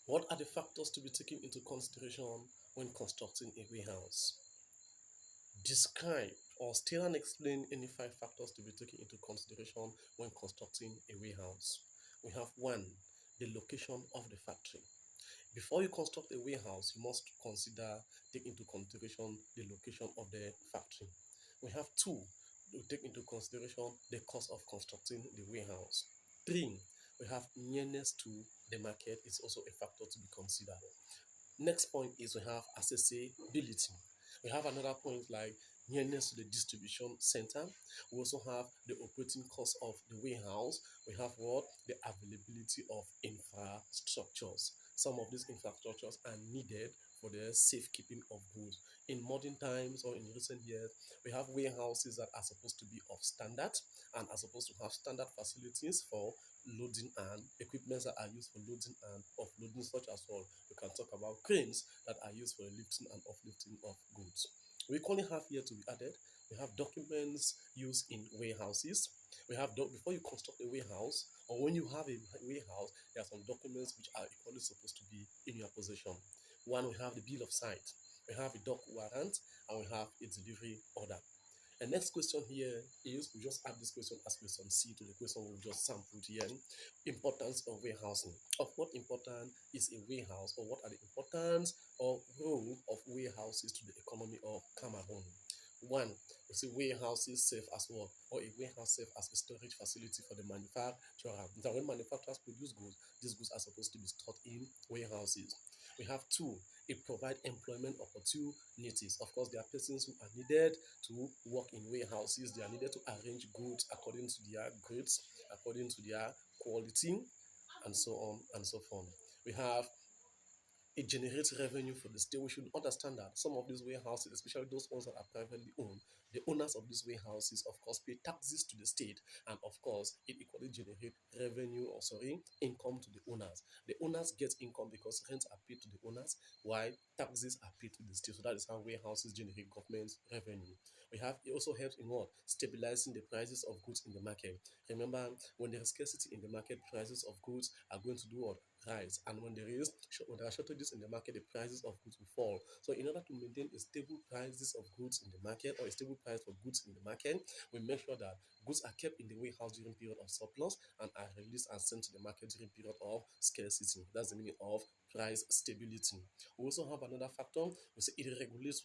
What are the factors to be taken into consideration when constructing a warehouse? Describe or state and explain any five factors to be taken into consideration when constructing a warehouse. We have one, the location of the factory. Before you construct a warehouse, you must take into consideration the location of the factory. We have two, to take into consideration the cost of constructing the warehouse. Three, we have nearness to the market is also a factor to be considered. Next point is we have accessibility. We have another point like nearness to the distribution center. We also have the operating cost of the warehouse. We have what? The availability of infrastructures. Some of these infrastructures are needed for the safekeeping of goods. In modern times or in recent years, we have warehouses that are supposed to be of standard and are supposed to have standard facilities for loading and equipments that are used for loading and offloading, such as well. We can talk about cranes that are used for the lifting and uplifting of goods. We currently have here to be added, we have documents used in warehouses. We have before you construct a warehouse or when you have a warehouse, there are some documents which are equally supposed to be in your possession. One, we have the bill of site, we have a dock warrant, and we have a delivery order. The next question here is we just add this question as question C to the question we just sampled here. Importance of warehousing. Of what importance is a warehouse, or what are the importance or role of warehouses to the economy of Cameroon? One, we see warehouses serve as well, or a warehouse serve as a storage facility for the manufacturer. That when manufacturers produce goods, these goods are supposed to be stored in warehouses. We have two, it provide employment opportunities. Of course, there are persons who are needed to work in warehouses. They are needed to arrange goods according to their grades, according to their quality, and so on and so forth. We have it generates revenue for the state. We should understand that some of these warehouses, especially those ones that are privately owned, the owners of these warehouses, of course, pay taxes to the state, and of course, it equally generates revenue or sorry, income to the owners. The owners get income because rents are paid to the owners, while taxes are paid to the state. So that is how warehouses generate government revenue. We have it also helps in what? Stabilizing the prices of goods in the market. Remember, when there is scarcity in the market, prices of goods are going to do what? Rise. And when there are shortages in the market, the prices of goods will fall. So in order to maintain a stable prices of goods in the market or a stable price for goods in the market, we make sure that goods are kept in the warehouse during period of surplus and are released and sent to the market during period of scarcity. That's the meaning of price stability. We also have another factor. We say it regulates